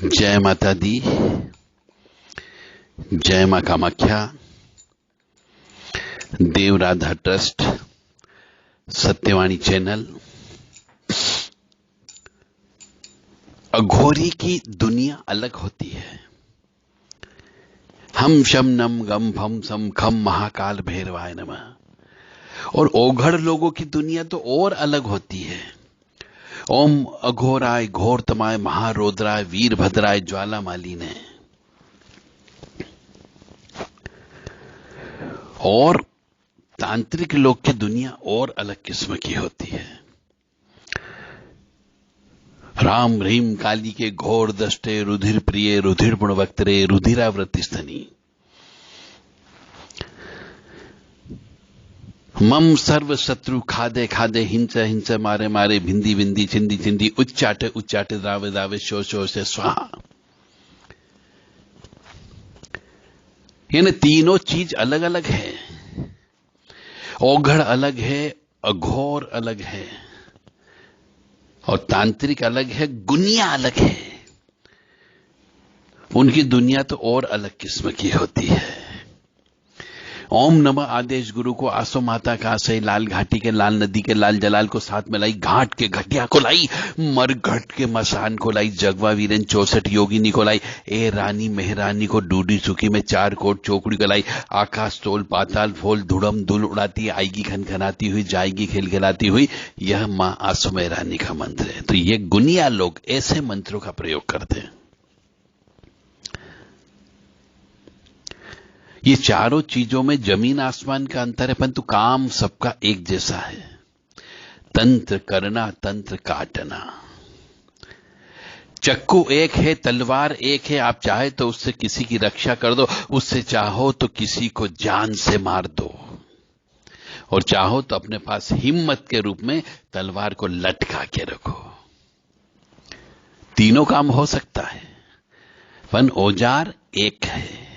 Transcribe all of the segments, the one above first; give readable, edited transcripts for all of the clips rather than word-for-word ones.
जय माता दी, जय मां कामाख्या, देव राधा ट्रस्ट, सत्यवाणी चैनल। अघोरी की दुनिया अलग होती है। हम शम नम गम भम सम खम महाकाल भैरवाय नमः। और ओघड़ लोगों की दुनिया तो और अलग होती है। ओम अघोराय घोरतमाय महारोद्राय वीरभद्राय ज्वालामालिने। और तांत्रिक लोग की दुनिया और अलग किस्म की होती है। राम रहीम काली के घोर दष्टे रुधिर प्रिय रुधिर गुणवक्तरे रुधिरावृत्ति स्तनी। मम सर्व शत्रु खादे खादे हिंस हिंस मारे मारे भिंदी भिंदी चिंदी चिंदी उच्चाटे उच्चाटे दावे दावे शो शो से स्वाहा। यानी तीनों चीज अलग अलग है। ओघड़ अलग है, अघोर अलग है, और तांत्रिक अलग है, गुनिया अलग है। उनकी दुनिया तो और अलग किस्म की होती है। ओम नमः आदेश गुरु को आसो माता का सही लाल घाटी के लाल नदी के लाल जलाल को साथ में लाई, घाट के घटिया को लाई, मरघट के मसान को लाई, जगवा वीरन 64 योगिनी को लाई, ए रानी मेहरानी को डूडी सुखी में 4 कोट चौकड़ी को लाई। आकाश तोल पाताल फोल धुड़म धुल उड़ाती आएगी खनखनाती हुई जाएगी खिलखिलाती हुई। यह मां आसो मेहरानी का मंत्र है। तो ये गुनिया लोग ऐसे मंत्रों का प्रयोग करते हैं। ये चारों चीजों में जमीन आसमान का अंतर है, परंतु काम सबका एक जैसा है। तंत्र करना, तंत्र काटना। चक्कू एक है, तलवार एक है। आप चाहे तो उससे किसी की रक्षा कर दो, उससे चाहो तो किसी को जान से मार दो, और चाहो तो अपने पास हिम्मत के रूप में तलवार को लटका के रखो। तीनों काम हो सकता है, पर औजार एक है।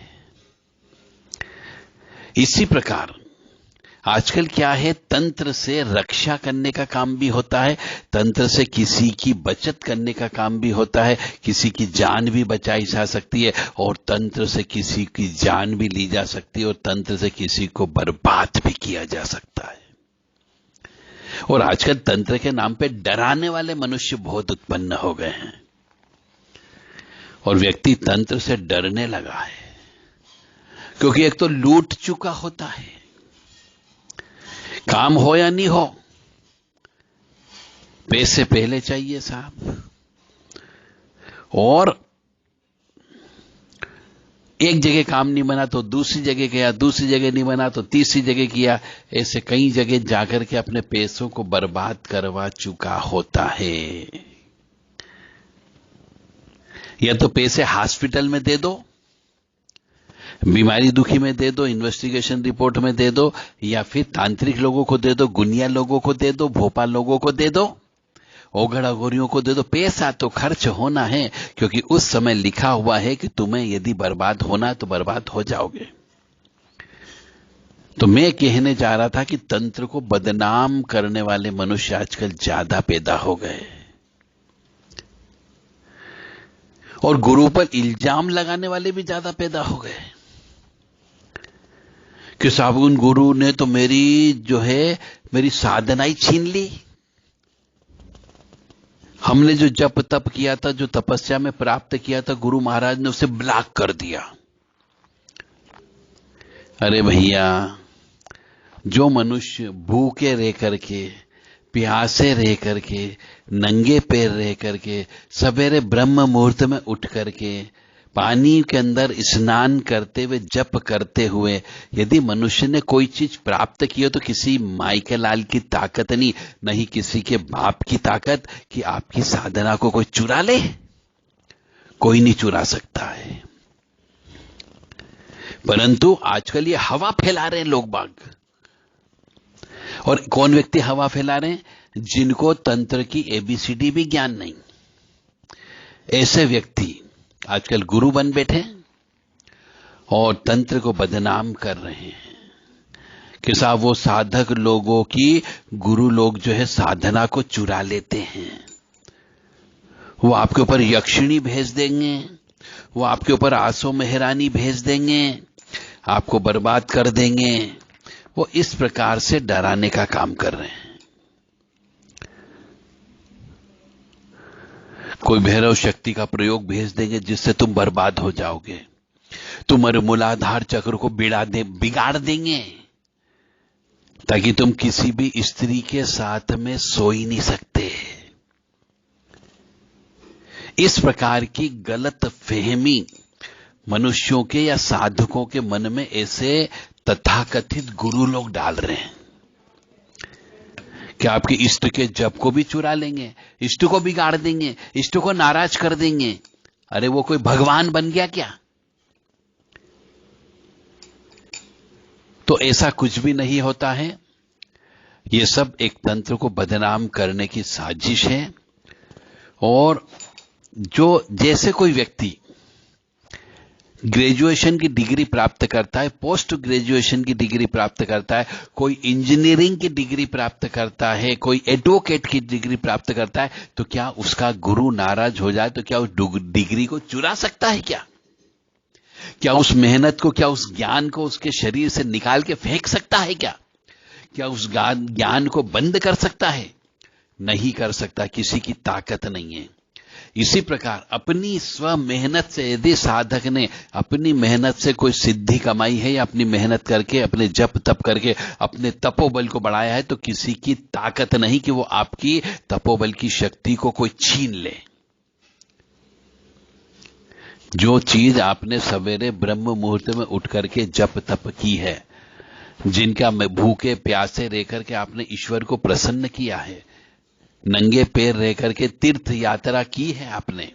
इसी प्रकार आजकल क्या है, तंत्र से रक्षा करने का काम भी होता है, तंत्र से किसी की बचत करने का काम भी होता है, किसी की जान भी बचाई जा सकती है, और तंत्र से किसी की जान भी ली जा सकती है, और तंत्र से किसी को बर्बाद भी किया जा सकता है। और आजकल तंत्र के नाम पे डराने वाले मनुष्य बहुत उत्पन्न हो गए हैं, और व्यक्ति तंत्र से डरने लगा है, क्योंकि एक तो लूट चुका होता है। काम हो या नहीं हो, पैसे पहले चाहिए साहब। और एक जगह काम नहीं बना तो दूसरी जगह गया, दूसरी जगह नहीं बना तो तीसरी जगह किया। ऐसे कई जगह जाकर के अपने पैसों को बर्बाद करवा चुका होता है। या तो पैसे हॉस्पिटल में दे दो, बीमारी दुखी में दे दो, इन्वेस्टिगेशन रिपोर्ट में दे दो, या फिर तांत्रिक लोगों को दे दो, गुनिया लोगों को दे दो, भोपाल लोगों को दे दो, ओघड़ अघोरियों को दे दो। पैसा तो खर्च होना है, क्योंकि उस समय लिखा हुआ है कि तुम्हें यदि बर्बाद होना तो बर्बाद हो जाओगे। तो मैं कहने जा रहा था कि तंत्र को बदनाम करने वाले मनुष्य आजकल ज्यादा पैदा हो गए, और गुरु पर इल्जाम लगाने वाले भी ज्यादा पैदा हो गए कि साहब उन गुरु ने तो मेरी साधना ही छीन ली। हमने जो जप तप किया था, जो तपस्या में प्राप्त किया था, गुरु महाराज ने उसे ब्लॉक कर दिया। अरे भैया, जो मनुष्य भूखे रह करके, प्यासे रह करके, नंगे पैर रह करके, सवेरे ब्रह्म मुहूर्त में उठ करके पानी के अंदर स्नान करते हुए, जप करते हुए, यदि मनुष्य ने कोई चीज प्राप्त की हो, तो किसी माई के लाल की ताकत नहीं किसी के बाप की ताकत कि आपकी साधना को कोई चुरा ले। कोई नहीं चुरा सकता है। परंतु आजकल ये हवा फैला रहे हैं लोग बाग। और कौन व्यक्ति हवा फैला रहे हैं? जिनको तंत्र की ABCD भी ज्ञान नहीं। ऐसे व्यक्ति आजकल गुरु बन बैठे और तंत्र को बदनाम कर रहे हैं कि साहब वो साधक लोगों की, गुरु लोग जो है साधना को चुरा लेते हैं। वो आपके ऊपर यक्षिणी भेज देंगे, वो आपके ऊपर आसो मेहरानी भेज देंगे, आपको बर्बाद कर देंगे। वो इस प्रकार से डराने का काम कर रहे हैं। कोई भैरव शक्ति का प्रयोग भेज देंगे जिससे तुम बर्बाद हो जाओगे। तुम्हारे मूलाधार चक्र को बिगाड़ देंगे ताकि तुम किसी भी स्त्री के साथ में सो ही नहीं सकते। इस प्रकार की गलत फहमी मनुष्यों के या साधकों के मन में ऐसे तथाकथित गुरु लोग डाल रहे हैं कि आपके इष्ट के जप को भी चुरा लेंगे, इष्ट को बिगाड़ देंगे, इष्ट को नाराज कर देंगे। अरे वो कोई भगवान बन गया क्या? तो ऐसा कुछ भी नहीं होता है। ये सब एक तंत्र को बदनाम करने की साजिश है। और जो जैसे कोई व्यक्ति ग्रेजुएशन की डिग्री प्राप्त करता है, पोस्ट ग्रेजुएशन की डिग्री प्राप्त करता है, कोई इंजीनियरिंग की डिग्री प्राप्त करता है, कोई एडवोकेट की डिग्री प्राप्त करता है, तो क्या उसका गुरु नाराज हो जाए तो क्या उस डिग्री को चुरा सकता है? क्या उस मेहनत को, क्या उस ज्ञान को उसके शरीर से निकाल के फेंक सकता है? क्या उस ज्ञान को बंद कर सकता है? नहीं कर सकता, किसी की ताकत नहीं है। इसी प्रकार अपनी स्व मेहनत से यदि साधक ने अपनी मेहनत से कोई सिद्धि कमाई है या अपनी मेहनत करके, अपने जप तप करके अपने तपोबल को बढ़ाया है, तो किसी की ताकत नहीं कि वो आपकी तपोबल की शक्ति को कोई छीन ले। जो चीज आपने सवेरे ब्रह्म मुहूर्त में उठ करके जप तप की है, जिनका भूखे प्यासे रह करके आपने ईश्वर को प्रसन्न किया है, नंगे पैर रह करके तीर्थ यात्रा की है, आपने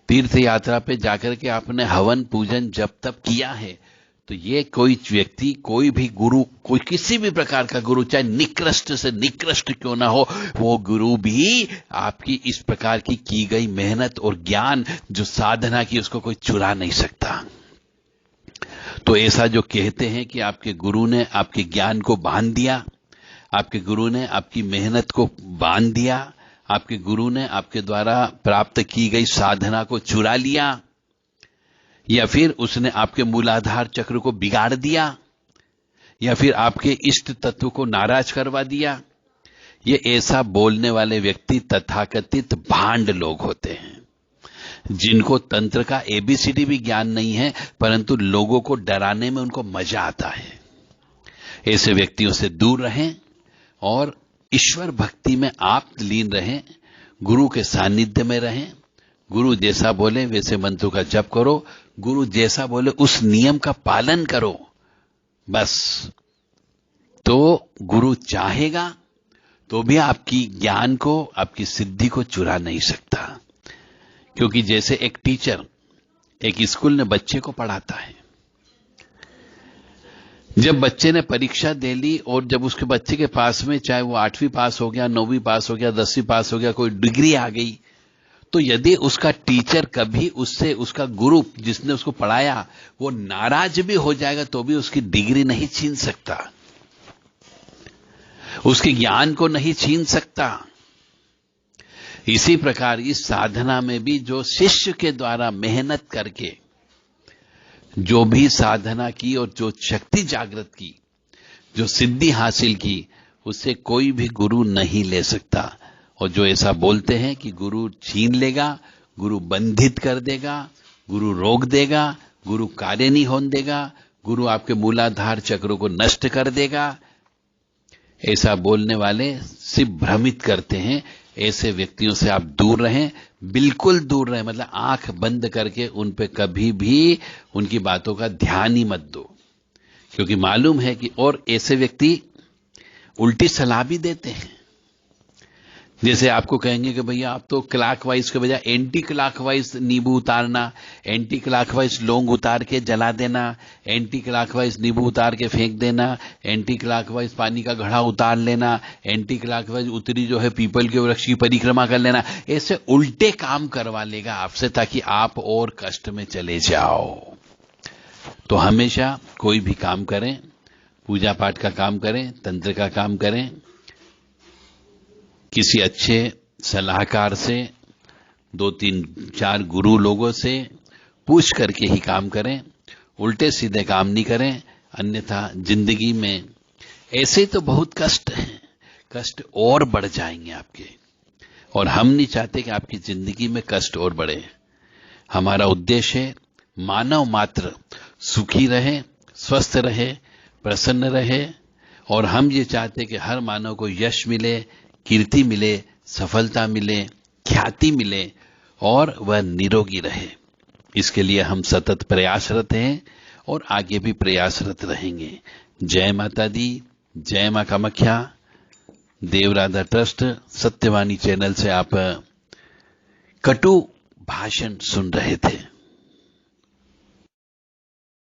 तीर्थ यात्रा पे जाकर के आपने हवन पूजन जप तप किया है, तो ये कोई व्यक्ति, कोई भी गुरु, कोई किसी भी प्रकार का गुरु, चाहे निकृष्ट से निकृष्ट क्यों ना हो, वो गुरु भी आपकी इस प्रकार की गई मेहनत और ज्ञान जो साधना की, उसको कोई चुरा नहीं सकता। तो ऐसा जो कहते हैं कि आपके गुरु ने आपके ज्ञान को बांध दिया, आपके गुरु ने आपकी मेहनत को बांध दिया, आपके गुरु ने आपके द्वारा प्राप्त की गई साधना को चुरा लिया, या फिर उसने आपके मूलाधार चक्र को बिगाड़ दिया, या फिर आपके इष्ट तत्व को नाराज करवा दिया, ये ऐसा बोलने वाले व्यक्ति तथाकथित भांड लोग होते हैं, जिनको तंत्र का एबीसीडी भी ज्ञान नहीं है, परंतु लोगों को डराने में उनको मजा आता है। ऐसे व्यक्तियों से दूर रहें और ईश्वर भक्ति में आप लीन रहें, गुरु के सानिध्य में रहें। गुरु जैसा बोले वैसे मंत्रों का जप करो, गुरु जैसा बोले उस नियम का पालन करो, बस। तो गुरु चाहेगा तो भी आपकी ज्ञान को, आपकी सिद्धि को चुरा नहीं सकता। क्योंकि जैसे एक टीचर एक स्कूल में बच्चे को पढ़ाता है, जब बच्चे ने परीक्षा दे ली और जब उसके बच्चे के पास में, चाहे वो 8वीं पास हो गया, 9वीं पास हो गया, 10वीं पास हो गया, कोई डिग्री आ गई, तो यदि उसका टीचर कभी उससे, उसका गुरु जिसने उसको पढ़ाया, वो नाराज भी हो जाएगा तो भी उसकी डिग्री नहीं छीन सकता, उसके ज्ञान को नहीं छीन सकता। इसी प्रकार इस साधना में भी जो शिष्य के द्वारा मेहनत करके जो भी साधना की और जो शक्ति जागृत की, जो सिद्धि हासिल की, उससे कोई भी गुरु नहीं ले सकता। और जो ऐसा बोलते हैं कि गुरु छीन लेगा, गुरु बंधित कर देगा, गुरु रोक देगा, गुरु कार्य नहीं होने देगा, गुरु आपके मूलाधार चक्रों को नष्ट कर देगा, ऐसा बोलने वाले सिर्फ भ्रमित करते हैं। ऐसे व्यक्तियों से आप दूर रहें, बिल्कुल दूर रहें, मतलब आंख बंद करके उन पे कभी भी उनकी बातों का ध्यान ही मत दो, क्योंकि मालूम है कि, और ऐसे व्यक्ति उल्टी सलाह भी देते हैं। जैसे आपको कहेंगे कि भैया आप तो क्लॉकवाइज के बजाय एंटी क्लॉकवाइज नींबू उतारना, एंटी क्लॉकवाइज लौंग उतार के जला देना, एंटी क्लॉकवाइज नींबू उतार के फेंक देना, एंटी क्लॉकवाइज पानी का घड़ा उतार लेना, एंटी क्लॉकवाइज उत्तरी जो है पीपल के वृक्ष की परिक्रमा कर लेना, ऐसे उल्टे काम करवा लेगा आपसे ताकि आप और कष्ट में चले जाओ। तो हमेशा कोई भी काम करें, पूजा पाठ का काम करें, तंत्र का काम करें, किसी अच्छे सलाहकार से 2-3-4 गुरु लोगों से पूछ करके ही काम करें, उल्टे सीधे काम नहीं करें, अन्यथा जिंदगी में ऐसे तो बहुत कष्ट हैं, कष्ट और बढ़ जाएंगे आपके, और हम नहीं चाहते कि आपकी जिंदगी में कष्ट और बढ़े। हमारा उद्देश्य है मानव मात्र सुखी रहे, स्वस्थ रहे, प्रसन्न रहे, और हम ये चाहते कि हर मानव को यश मिले, कीर्ति मिले, सफलता मिले, ख्याति मिले और वह निरोगी रहे। इसके लिए हम सतत प्रयासरत हैं और आगे भी प्रयासरत रहेंगे। जय माता दी, जय मां कामाख्या। देवराधा ट्रस्ट सत्यवाणी चैनल से आप कटु भाषण सुन रहे थे।